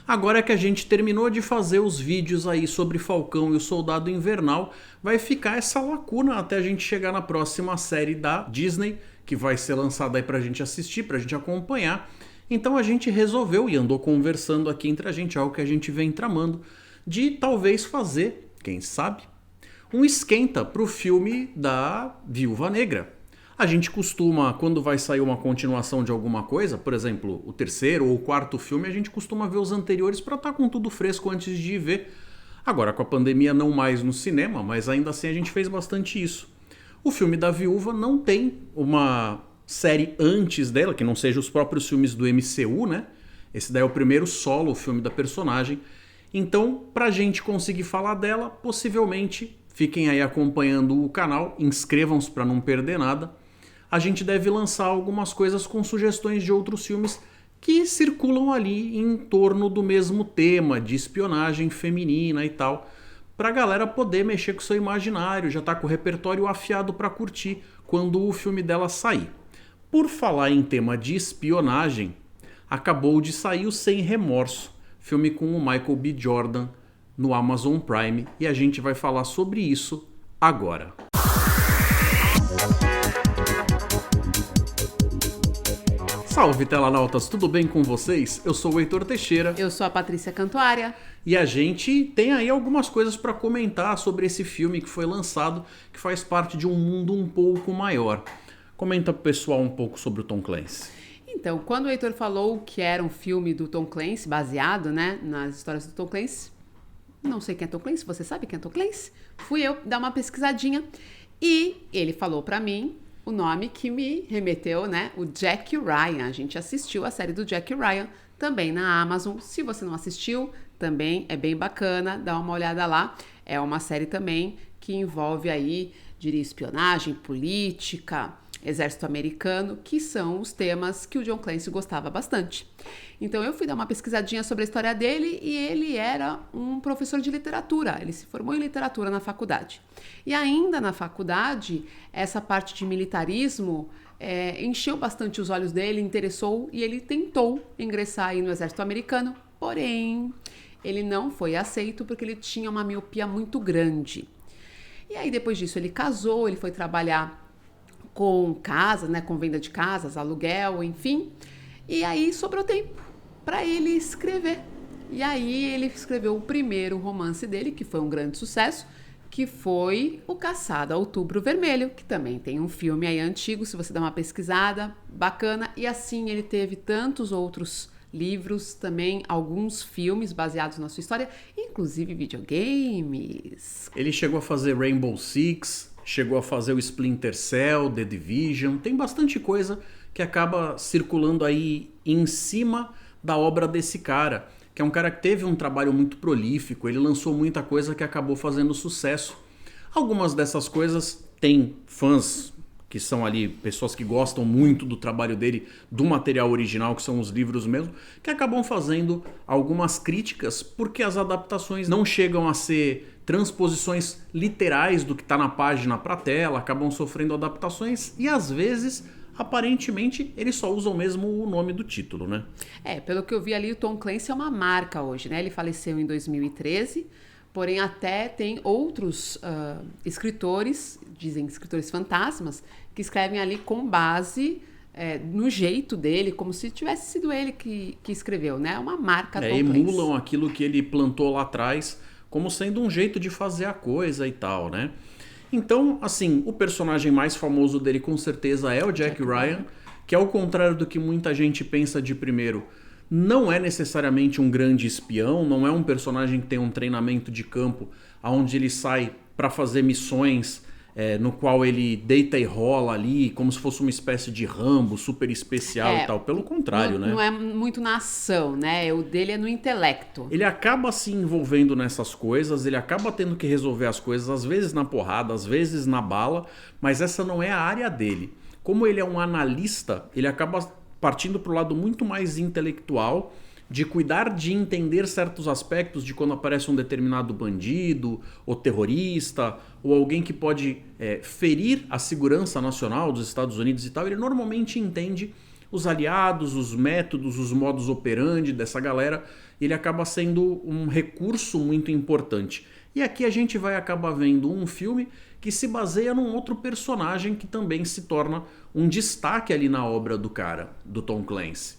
Agora que a gente terminou de fazer os vídeos aí sobre Falcão e o Soldado Invernal, vai ficar essa lacuna até a gente chegar na próxima série da Disney, que vai ser lançada aí pra gente assistir, pra gente acompanhar. Então a gente resolveu e andou conversando aqui entre a gente, algo que a gente vem tramando, de talvez fazer, quem sabe, um esquenta pro filme da Viúva Negra. A gente costuma, quando vai sair uma continuação de alguma coisa, por exemplo, o terceiro ou o quarto filme, a gente costuma ver os anteriores para estar com tudo fresco antes de ir ver. Agora, com a pandemia não mais no cinema, mas ainda assim a gente fez bastante isso. O filme da Viúva não tem uma série antes dela, que não seja os próprios filmes do MCU, né? Esse daí é o primeiro solo filme da personagem. Então, pra gente conseguir falar dela, possivelmente, fiquem aí acompanhando o canal, inscrevam-se para não perder nada. A gente deve lançar algumas coisas com sugestões de outros filmes que circulam ali em torno do mesmo tema, de espionagem feminina e tal, pra galera poder mexer com o seu imaginário, já tá com o repertório afiado pra curtir quando o filme dela sair. Por falar em tema de espionagem, acabou de sair o Sem Remorso, filme com o Michael B. Jordan no Amazon Prime, e a gente vai falar sobre isso agora. Salve telanautas, tudo bem com vocês? Eu sou o Heitor Teixeira. Eu sou a Patrícia Cantuária. E a gente tem aí algumas coisas para comentar sobre esse filme que foi lançado, que faz parte de um mundo um pouco maior. Comenta pro pessoal um pouco sobre o Tom Clancy. Então, quando o Heitor falou que era um filme do Tom Clancy, baseado, né, nas histórias do Tom Clancy, não sei quem é Tom Clancy, você sabe quem é Tom Clancy? Fui eu dar uma pesquisadinha e ele falou pra mim o nome que me remeteu, né, o Jack Ryan. A gente assistiu a série do Jack Ryan também na Amazon. Se você não assistiu, também é bem bacana, dá uma olhada lá. É uma série também que envolve aí, diria, espionagem, política, exército americano, que são os temas que o John Clancy gostava bastante. Então eu fui dar uma pesquisadinha sobre a história dele e ele era um professor de literatura, ele se formou em literatura na faculdade. E ainda na faculdade, essa parte de militarismo encheu bastante os olhos dele, interessou e ele tentou ingressar aí no exército americano, porém ele não foi aceito porque ele tinha uma miopia muito grande. E aí depois disso ele casou, ele foi trabalhar com casa, né, com venda de casas, aluguel, enfim. E aí sobrou tempo para ele escrever. E aí ele escreveu o primeiro romance dele, que foi um grande sucesso, que foi O Caçado a Outubro Vermelho, que também tem um filme aí antigo, se você der uma pesquisada, bacana. E assim ele teve tantos outros livros, também alguns filmes baseados na sua história, inclusive videogames. Ele chegou a fazer Rainbow Six, chegou a fazer o Splinter Cell, The Division, tem bastante coisa que acaba circulando aí em cima da obra desse cara, que é um cara que teve um trabalho muito prolífico, ele lançou muita coisa que acabou fazendo sucesso. Algumas dessas coisas tem fãs que são ali pessoas que gostam muito do trabalho dele, do material original, que são os livros mesmo, que acabam fazendo algumas críticas porque as adaptações não chegam a ser transposições literais do que está na página para a tela, acabam sofrendo adaptações e às vezes, aparentemente, eles só usam mesmo o nome do título, né? Pelo que eu vi ali, o Tom Clancy é uma marca hoje, né? Ele faleceu em 2013, porém até tem outros escritores, dizem escritores fantasmas, que escrevem ali com base no jeito dele, como se tivesse sido ele que escreveu, né? É uma marca Tom Clancy. Emulam aquilo que ele plantou lá atrás como sendo um jeito de fazer a coisa e tal, né? Então, assim, o personagem mais famoso dele com certeza é o Jack Ryan, que ao contrário do que muita gente pensa de primeiro, não é necessariamente um grande espião, não é um personagem que tem um treinamento de campo onde ele sai para fazer missões no qual ele deita e rola ali, como se fosse uma espécie de Rambo super especial e tal. Pelo contrário, né? Não é muito na ação, né? O dele é no intelecto. Ele acaba se envolvendo nessas coisas, ele acaba tendo que resolver as coisas, às vezes na porrada, às vezes na bala, mas essa não é a área dele. Como ele é um analista, ele acaba partindo para o lado muito mais intelectual, de cuidar de entender certos aspectos de quando aparece um determinado bandido, ou terrorista, ou alguém que pode ferir a segurança nacional dos Estados Unidos e tal. Ele normalmente entende os aliados, os métodos, os modus operandi dessa galera, ele acaba sendo um recurso muito importante. E aqui a gente vai acabar vendo um filme que se baseia num outro personagem que também se torna um destaque ali na obra do cara, do Tom Clancy.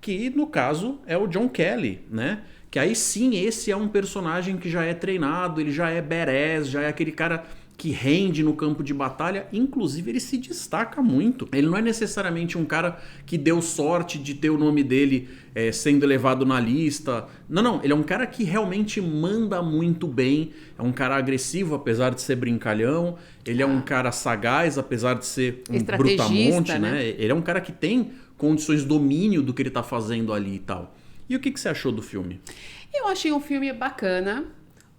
Que no caso é o John Kelly, né? Que aí sim esse é um personagem que já é treinado, ele já é badass, já é aquele cara que rende no campo de batalha, inclusive ele se destaca muito. Ele não é necessariamente um cara que deu sorte de ter o nome dele sendo elevado na lista. Não, ele é um cara que realmente manda muito bem, é um cara agressivo, apesar de ser brincalhão, ele é um cara sagaz, apesar de ser um brutamonte, né? Ele é um cara que tem condições de domínio do que ele tá fazendo ali e tal. E o que você achou do filme? Eu achei um filme bacana.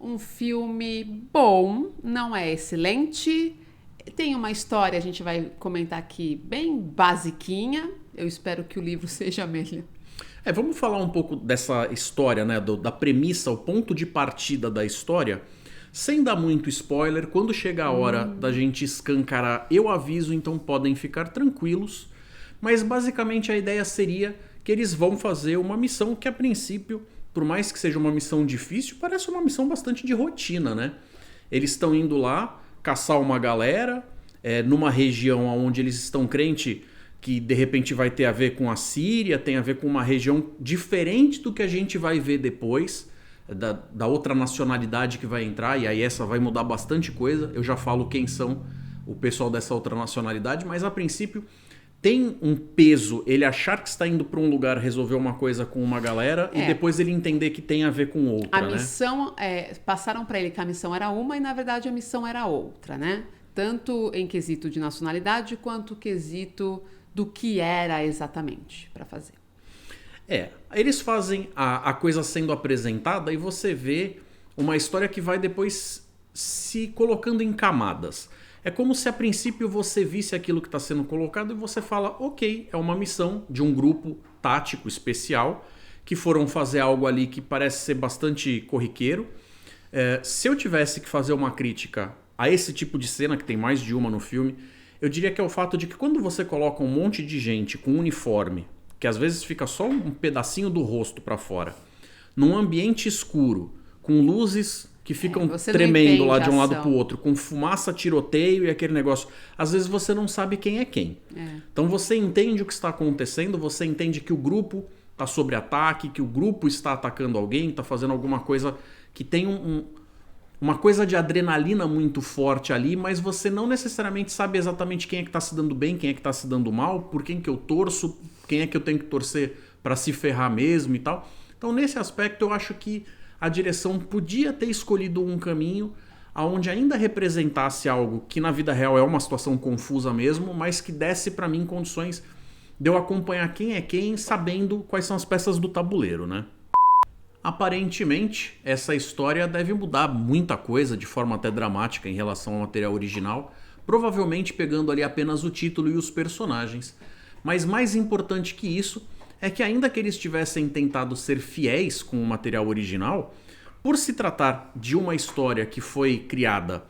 Um filme bom, não é excelente. Tem uma história, a gente vai comentar aqui, bem basiquinha. Eu espero que o livro seja melhor. Vamos falar um pouco dessa história, né? Da premissa, o ponto de partida da história, sem dar muito spoiler. Quando chegar a hora da gente escancarar, eu aviso, então podem ficar tranquilos. Mas basicamente a ideia seria que eles vão fazer uma missão que a princípio, por mais que seja uma missão difícil, parece uma missão bastante de rotina, né? Eles estão indo lá caçar uma galera numa região onde eles estão crente que de repente vai ter a ver com a Síria, tem a ver com uma região diferente do que a gente vai ver depois, da outra nacionalidade que vai entrar, e aí essa vai mudar bastante coisa. Eu já falo quem são o pessoal dessa outra nacionalidade, mas a princípio tem um peso ele achar que está indo para um lugar resolver uma coisa com uma galera e depois ele entender que tem a ver com outra, a missão, passaram para ele que a missão era uma e na verdade a missão era outra, né? Tanto em quesito de nacionalidade quanto quesito do que era exatamente para fazer. Eles fazem a coisa sendo apresentada e você vê uma história que vai depois se colocando em camadas. É como se a princípio você visse aquilo que está sendo colocado e você fala, ok, é uma missão de um grupo tático especial que foram fazer algo ali que parece ser bastante corriqueiro. Se eu tivesse que fazer uma crítica a esse tipo de cena, que tem mais de uma no filme, eu diria que é o fato de que quando você coloca um monte de gente com uniforme, que às vezes fica só um pedacinho do rosto para fora, num ambiente escuro, com luzes que ficam tremendo lá de um lado pro outro, com fumaça, tiroteio e aquele negócio. Às vezes você não sabe quem é quem. Então você entende o que está acontecendo, você entende que o grupo está sob ataque, que o grupo está atacando alguém, está fazendo alguma coisa que tem uma coisa de adrenalina muito forte ali, mas você não necessariamente sabe exatamente quem é que está se dando bem, quem é que está se dando mal, por quem que eu torço, quem é que eu tenho que torcer para se ferrar mesmo e tal. Então nesse aspecto eu acho que a direção podia ter escolhido um caminho onde ainda representasse algo que na vida real é uma situação confusa mesmo, mas que desse para mim condições de eu acompanhar quem é quem, sabendo quais são as peças do tabuleiro, né? Aparentemente, essa história deve mudar muita coisa de forma até dramática em relação ao material original, provavelmente pegando ali apenas o título e os personagens. Mas mais importante que isso é que ainda que eles tivessem tentado ser fiéis com o material original, por se tratar de uma história que foi criada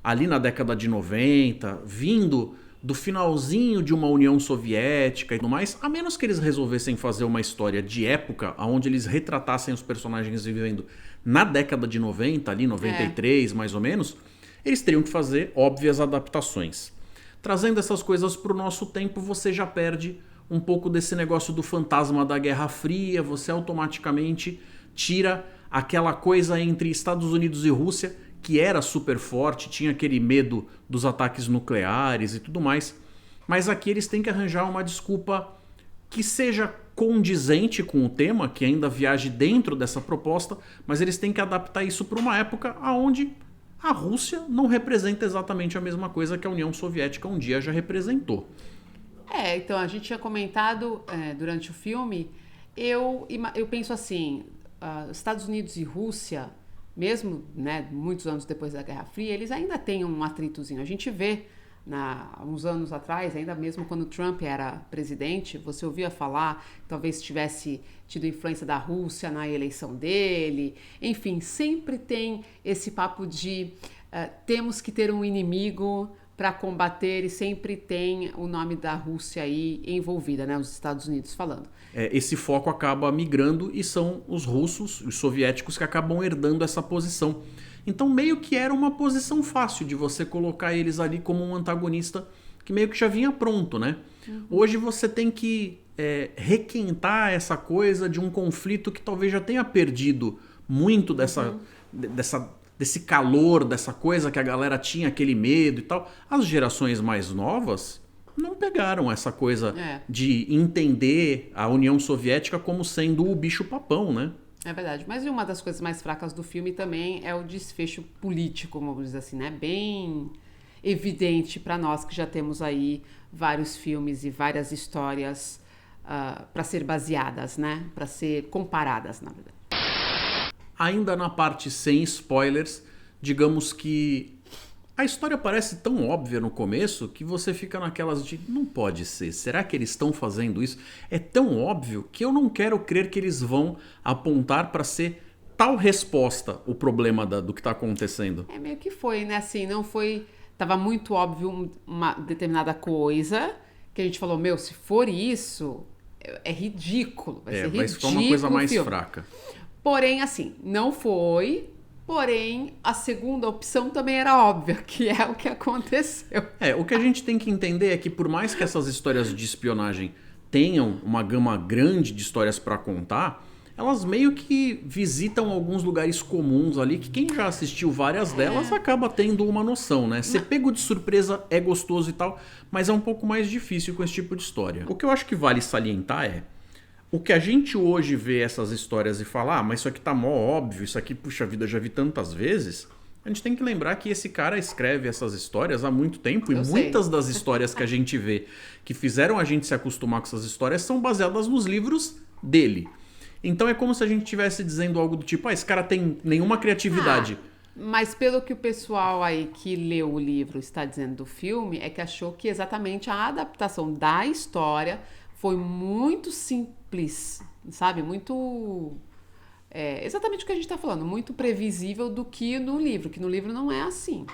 ali na década de 90, vindo do finalzinho de uma União Soviética e tudo mais, a menos que eles resolvessem fazer uma história de época, onde eles retratassem os personagens vivendo na década de 90, ali 93 mais ou menos, eles teriam que fazer óbvias adaptações. Trazendo essas coisas para o nosso tempo, você já perde um pouco desse negócio do fantasma da Guerra Fria, você automaticamente tira aquela coisa entre Estados Unidos e Rússia, que era super forte, tinha aquele medo dos ataques nucleares e tudo mais, mas aqui eles têm que arranjar uma desculpa que seja condizente com o tema, que ainda viaje dentro dessa proposta, mas eles têm que adaptar isso para uma época onde a Rússia não representa exatamente a mesma coisa que a União Soviética um dia já representou. Então a gente tinha comentado durante o filme, eu penso assim, Estados Unidos e Rússia, mesmo muitos anos depois da Guerra Fria, eles ainda têm um atritozinho. A gente vê, há uns anos atrás, ainda mesmo quando Trump era presidente, você ouvia falar, talvez tivesse tido influência da Rússia na eleição dele. Enfim, sempre tem esse papo de temos que ter um inimigo para combater, e sempre tem o nome da Rússia aí envolvida, né? Os Estados Unidos falando. Esse foco acaba migrando e são os russos, os soviéticos, que acabam herdando essa posição. Então meio que era uma posição fácil de você colocar eles ali como um antagonista que meio que já vinha pronto, né? Hoje você tem que requentar essa coisa de um conflito que talvez já tenha perdido muito desse calor, dessa coisa que a galera tinha, aquele medo e tal. As gerações mais novas não pegaram essa coisa de entender a União Soviética como sendo o bicho-papão, né? É verdade. Mas uma das coisas mais fracas do filme também é o desfecho político, vamos dizer assim, né? Bem evidente para nós que já temos aí vários filmes e várias histórias para ser baseadas, né? Para ser comparadas, na verdade. Ainda na parte sem spoilers, digamos que a história parece tão óbvia no começo que você fica naquelas de não pode ser, será que eles estão fazendo isso? É tão óbvio que eu não quero crer que eles vão apontar para ser tal resposta o problema do que está acontecendo. É meio que foi, né? Assim, não foi... Tava muito óbvio uma determinada coisa que a gente falou, meu, se for isso, é ridículo. Vai ser ridículo. Vai ficar uma coisa mais fraca. Porém, assim, não foi. Porém, a segunda opção também era óbvia, que é o que aconteceu. O que a gente tem que entender é que por mais que essas histórias de espionagem tenham uma gama grande de histórias para contar, elas meio que visitam alguns lugares comuns ali, que quem já assistiu várias delas acaba tendo uma noção, né? Ser pego de surpresa é gostoso e tal, mas é um pouco mais difícil com esse tipo de história. O que eu acho que vale salientar é o que a gente hoje vê essas histórias e fala, mas isso aqui tá mó óbvio, isso aqui, puxa vida, eu já vi tantas vezes. A gente tem que lembrar que esse cara escreve essas histórias há muito tempo, e muitas das histórias que a gente vê que fizeram a gente se acostumar com essas histórias são baseadas nos livros dele. Então é como se a gente estivesse dizendo algo do tipo, esse cara tem nenhuma criatividade. Mas pelo que o pessoal aí que leu o livro está dizendo do filme, é que achou que exatamente a adaptação da história foi muito simples, sabe? Muito... exatamente o que a gente está falando, muito previsível do que no livro, que no livro não é assim.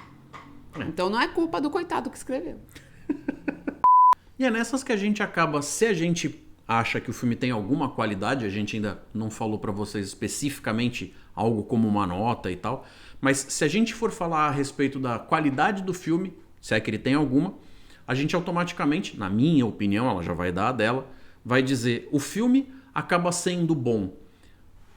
Então não é culpa do coitado que escreveu. E é nessas que a gente acaba, se a gente acha que o filme tem alguma qualidade, a gente ainda não falou para vocês especificamente algo como uma nota e tal, mas se a gente for falar a respeito da qualidade do filme, se é que ele tem alguma, a gente automaticamente, na minha opinião, ela já vai dar a dela, vai dizer, o filme acaba sendo bom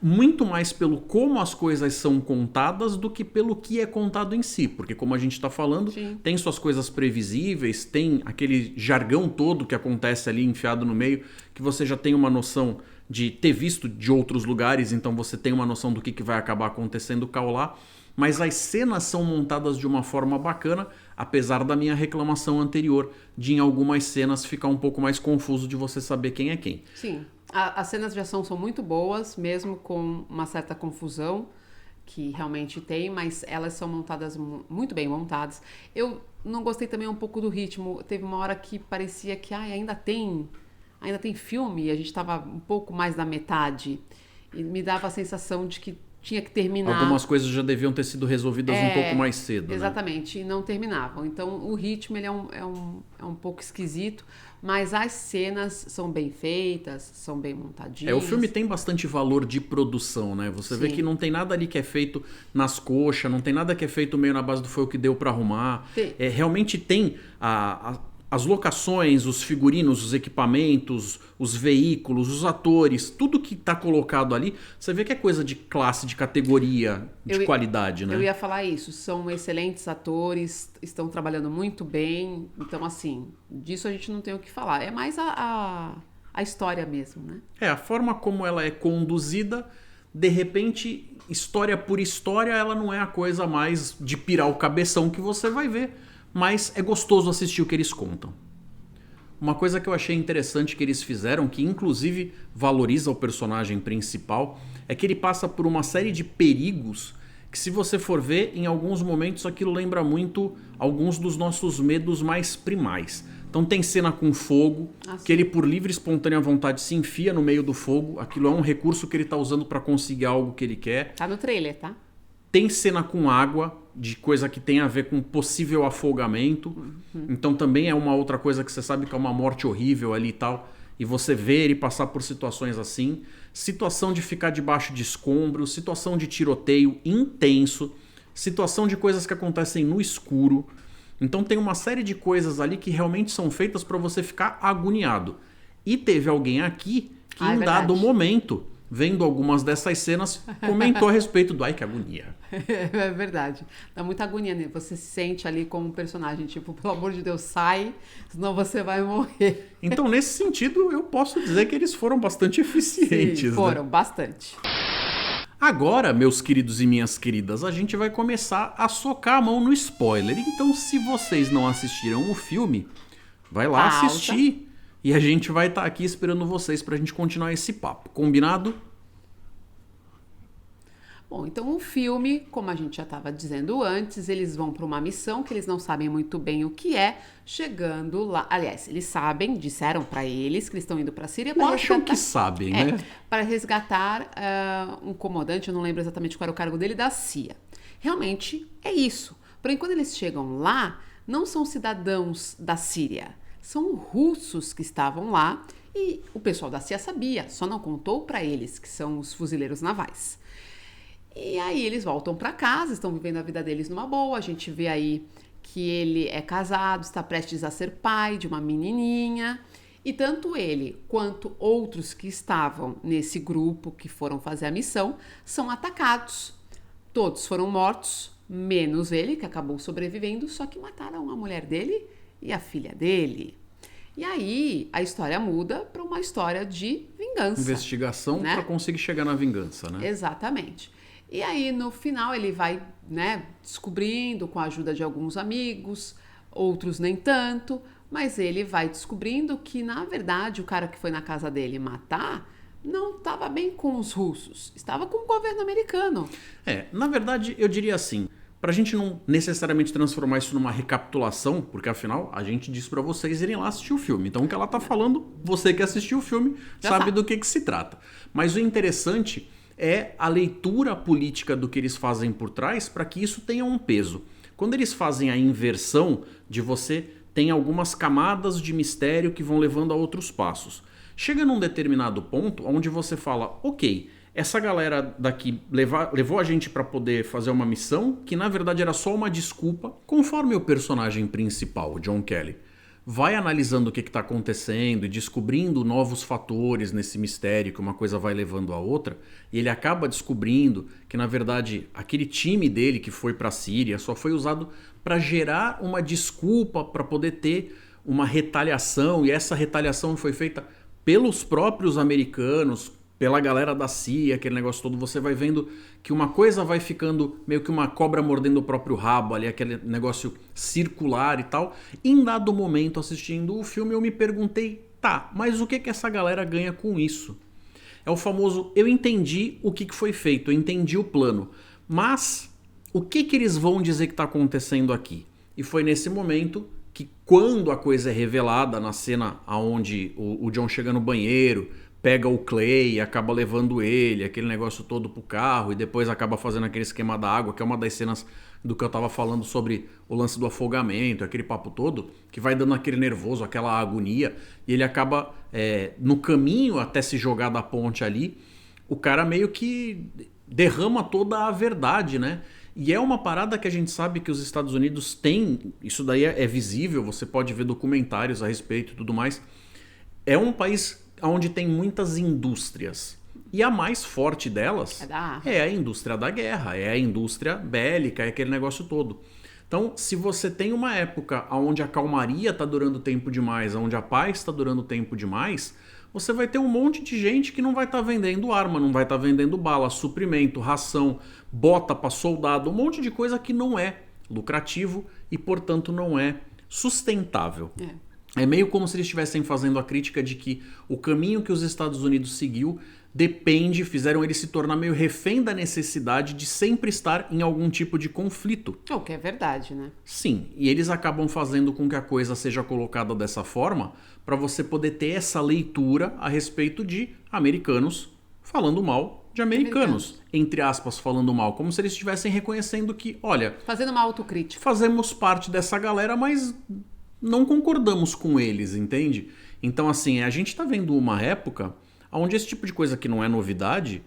muito mais pelo como as coisas são contadas do que pelo que é contado em si. Porque como a gente está falando, tem suas coisas previsíveis, tem aquele jargão todo que acontece ali enfiado no meio, que você já tem uma noção de ter visto de outros lugares, então você tem uma noção do que vai acabar acontecendo lá. Mas as cenas são montadas de uma forma bacana, apesar da minha reclamação anterior de em algumas cenas ficar um pouco mais confuso de você saber quem é quem. Sim. As cenas de ação são muito boas, mesmo com uma certa confusão que realmente tem, mas elas são montadas muito bem montadas. Eu não gostei também um pouco do ritmo. Teve uma hora que parecia que ainda tem filme, e a gente estava um pouco mais da metade. E me dava a sensação de que tinha que terminar. Algumas coisas já deviam ter sido resolvidas um pouco mais cedo. Exatamente, né? E não terminavam. Então o ritmo ele é um pouco esquisito, mas as cenas são bem feitas, são bem montadinhas. O filme tem bastante valor de produção, né? Você vê que não tem nada ali que é feito nas coxas, não tem nada que é feito meio na base do foi o que deu pra arrumar. Realmente tem as locações, os figurinos, os equipamentos, os veículos, os atores, tudo que tá colocado ali, você vê que é coisa de classe, de categoria, de qualidade, né? Eu ia falar isso, são excelentes atores, estão trabalhando muito bem, então assim, disso a gente não tem o que falar, é mais a história mesmo, né? A forma como ela é conduzida, de repente, história por história, ela não é a coisa mais de pirar o cabeção que você vai ver, mas é gostoso assistir o que eles contam. Uma coisa que eu achei interessante que eles fizeram, que inclusive valoriza o personagem principal, é que ele passa por uma série de perigos que, se você for ver, em alguns momentos aquilo lembra muito alguns dos nossos medos mais primais. Então tem cena com fogo, que ele por livre e espontânea vontade se enfia no meio do fogo, aquilo é um recurso que ele está usando para conseguir algo que ele quer. Tá no trailer, tá? Tem cena com água, de coisa que tem a ver com possível afogamento. Então também é uma outra coisa que você sabe que é uma morte horrível ali e tal. E você vê ele passar por situações assim. Situação de ficar debaixo de escombros, situação de tiroteio intenso, situação de coisas que acontecem no escuro. Então tem uma série de coisas ali que realmente são feitas para você ficar agoniado. E teve alguém aqui que em dado momento, vendo algumas dessas cenas, comentou a respeito do ai, que agonia. É verdade. Dá muita agonia, né? Você se sente ali como um personagem, tipo, pelo amor de Deus, sai, senão você vai morrer. Então, nesse sentido, eu posso dizer que eles foram bastante eficientes. Sim, foram, né? Bastante. Agora, meus queridos e minhas queridas, a gente vai começar a socar a mão no spoiler. Então, se vocês não assistiram o filme, vai lá assistir. E a gente vai estar aqui esperando vocês pra gente continuar esse papo. Combinado? Bom, então o filme, como a gente já estava dizendo antes, eles vão para uma missão que eles não sabem muito bem o que é. Chegando lá, aliás, eles sabem, disseram para eles que eles estão indo para a Síria para resgatar. Acham que sabem, né? Para resgatar um comandante, eu não lembro exatamente qual era o cargo dele, da CIA. Realmente é isso. Porém, quando eles chegam lá, não são cidadãos da Síria. São russos que estavam lá e o pessoal da CIA sabia, só não contou para eles, que são os fuzileiros navais. E aí eles voltam para casa, estão vivendo a vida deles numa boa. A gente vê aí que ele é casado, está prestes a ser pai de uma menininha. E tanto ele quanto outros que estavam nesse grupo que foram fazer a missão são atacados. Todos foram mortos, menos ele, que acabou sobrevivendo, só que mataram a mulher dele e a filha dele. E aí a história muda para uma história de vingança. Investigação, né? Para conseguir chegar na vingança, né? Exatamente. E aí no final ele vai, né, descobrindo com a ajuda de alguns amigos, outros nem tanto, mas ele vai descobrindo que na verdade o cara que foi na casa dele matar não estava bem com os russos, estava com o governo americano. Na verdade eu diria assim, pra gente não necessariamente transformar isso numa recapitulação, porque afinal a gente disse pra vocês irem lá assistir o filme. Então o que ela tá falando, você que assistiu o filme sabe do que se trata. Mas o interessante é a leitura política do que eles fazem por trás para que isso tenha um peso. Quando eles fazem a inversão de você tem algumas camadas de mistério que vão levando a outros passos. Chega num determinado ponto onde você fala, ok, essa galera daqui levou a gente para poder fazer uma missão que na verdade era só uma desculpa, conforme o personagem principal, o John Kelly, vai analisando o que está acontecendo e descobrindo novos fatores nesse mistério, que uma coisa vai levando a outra, e ele acaba descobrindo que, na verdade, aquele time dele que foi para a Síria só foi usado para gerar uma desculpa para poder ter uma retaliação, e essa retaliação foi feita pelos próprios americanos, pela galera da CIA, aquele negócio todo. Você vai vendo que uma coisa vai ficando meio que uma cobra mordendo o próprio rabo ali, aquele negócio circular e tal. Em dado momento, assistindo o filme, eu me perguntei, tá, mas o que que essa galera ganha com isso? É o famoso, eu entendi o que foi feito, eu entendi o plano, mas o que que eles vão dizer que está acontecendo aqui? E foi nesse momento que, quando a coisa é revelada na cena onde o John chega no banheiro, pega o Clay e acaba levando ele, aquele negócio todo pro carro, e depois acaba fazendo aquele esquema da água, que é uma das cenas do que eu tava falando sobre o lance do afogamento, aquele papo todo, que vai dando aquele nervoso, aquela agonia, e ele acaba, no caminho até se jogar da ponte ali, o cara meio que derrama toda a verdade, né? E é uma parada que a gente sabe que os Estados Unidos têm, isso daí é visível, você pode ver documentários a respeito e tudo mais. É um país onde tem muitas indústrias. E a mais forte delas é a indústria da guerra, é a indústria bélica, é aquele negócio todo. Então, se você tem uma época onde a calmaria está durando tempo demais, onde a paz está durando tempo demais, você vai ter um monte de gente que não vai estar vendendo arma, não vai estar vendendo bala, suprimento, ração, bota para soldado, um monte de coisa que não é lucrativo e, portanto, não é sustentável. É meio como se eles estivessem fazendo a crítica de que o caminho que os Estados Unidos seguiu fizeram ele se tornar meio refém da necessidade de sempre estar em algum tipo de conflito. O que é verdade, né? Sim, e eles acabam fazendo com que a coisa seja colocada dessa forma para você poder ter essa leitura a respeito de americanos falando mal de americanos, entre aspas, falando mal, como se eles estivessem reconhecendo que, olha, Fazendo uma autocrítica. fazemos parte dessa galera, mas não concordamos com eles, entende? Então, assim, a gente tá vendo uma época onde esse tipo de coisa que não é novidade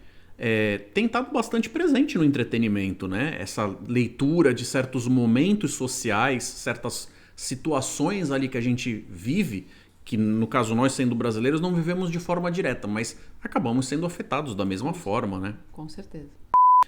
tem estado bastante presente no entretenimento, né? Essa leitura de certos momentos sociais, certas situações ali que a gente vive, que no caso nós sendo brasileiros não vivemos de forma direta, mas acabamos sendo afetados da mesma forma, né? Com certeza.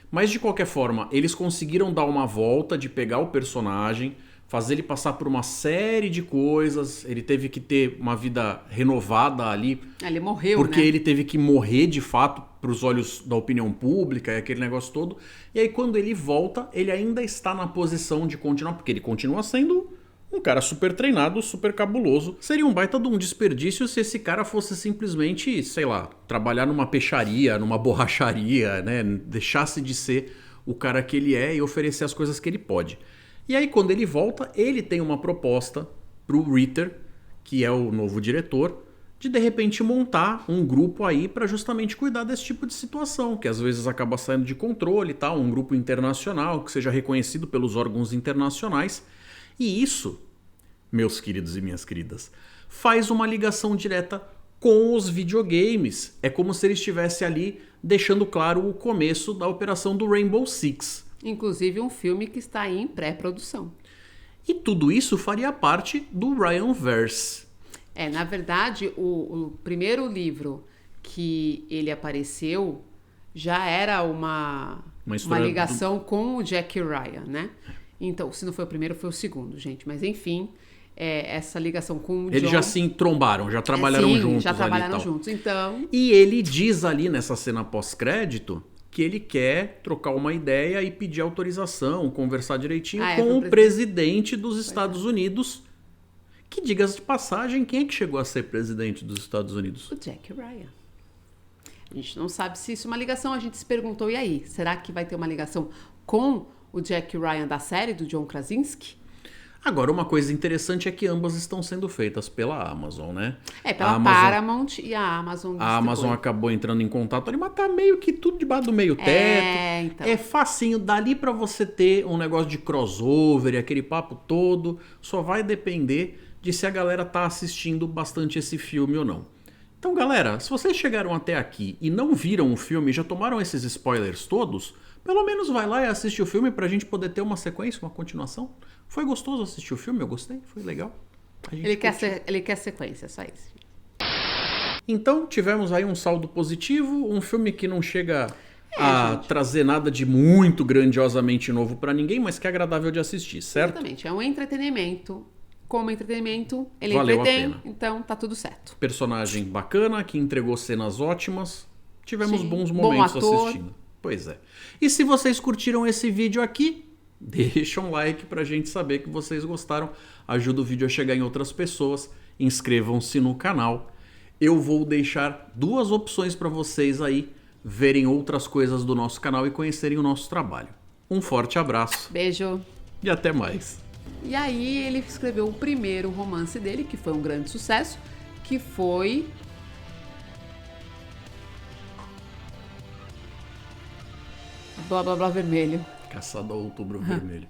Mas de qualquer forma, eles conseguiram dar uma volta de pegar o personagem, fazer ele passar por uma série de coisas, ele teve que ter uma vida renovada ali, Ele morreu, porque né? ele teve que morrer de fato para os olhos da opinião pública e aquele negócio todo. E aí quando ele volta, ele ainda está na posição de continuar, porque ele continua sendo um cara super treinado, super cabuloso. Seria um baita de um desperdício se esse cara fosse simplesmente, sei lá, trabalhar numa peixaria, numa borracharia, né? Deixasse de ser o cara que ele é e oferecer as coisas que ele pode. E aí quando ele volta, ele tem uma proposta pro Ritter, que é o novo diretor, de repente montar um grupo aí para justamente cuidar desse tipo de situação, que às vezes acaba saindo de controle e tal, um grupo internacional que seja reconhecido pelos órgãos internacionais. E isso, meus queridos e minhas queridas, faz uma ligação direta com os videogames. É como se ele estivesse ali deixando claro o começo da operação do Rainbow Six. Inclusive um filme que está em pré-produção. E tudo isso faria parte do Ryanverse. Na verdade, o primeiro livro que ele apareceu já era uma ligação com o Jack Ryan, né? Então, se não foi o primeiro, foi o segundo, gente. Mas enfim, essa ligação com o John... Eles já se trombaram, já trabalharam juntos. Já trabalharam ali e tal. juntos, então... E ele diz ali nessa cena pós-crédito que ele quer trocar uma ideia e pedir autorização, conversar direitinho com o presidente dos Estados Unidos. Que, diga-se de passagem, quem é que chegou a ser presidente dos Estados Unidos? O Jack Ryan. A gente não sabe se isso é uma ligação, a gente se perguntou, e aí? Será que vai ter uma ligação com o Jack Ryan da série, do John Krasinski? Agora, uma coisa interessante é que ambas estão sendo feitas pela Amazon, né? Pela Paramount e a Amazon. A Amazon acabou entrando em contato ali, mas tá meio que tudo debaixo do meio teto. Então. É facinho, dali pra você ter um negócio de crossover e aquele papo todo, só vai depender de se a galera tá assistindo bastante esse filme ou não. Então, galera, se vocês chegaram até aqui e não viram o filme e já tomaram esses spoilers todos, pelo menos vai lá e assiste o filme pra gente poder ter uma sequência, uma continuação. Foi gostoso assistir o filme, eu gostei, foi legal. Ele quer sequência, só isso. Então, tivemos aí um saldo positivo, um filme que não chega a trazer nada de muito grandiosamente novo pra ninguém, mas que é agradável de assistir, certo? Exatamente, é um entretenimento. Como entretenimento, ele Valeu entretém, a pena. então tá tudo certo. Personagem bacana, que entregou cenas ótimas. Tivemos bons bom momentos ator. assistindo. Pois é. E se vocês curtiram esse vídeo aqui, deixa um like pra gente saber que vocês gostaram. Ajuda o vídeo a chegar em outras pessoas. Inscrevam-se no canal. Eu vou deixar duas opções para vocês aí verem outras coisas do nosso canal e conhecerem o nosso trabalho. Um forte abraço. Beijo. E até mais. E aí ele escreveu o primeiro romance dele, que foi um grande sucesso, que foi... Blá Blá Blá Vermelho. Caçado ao Outubro Vermelho.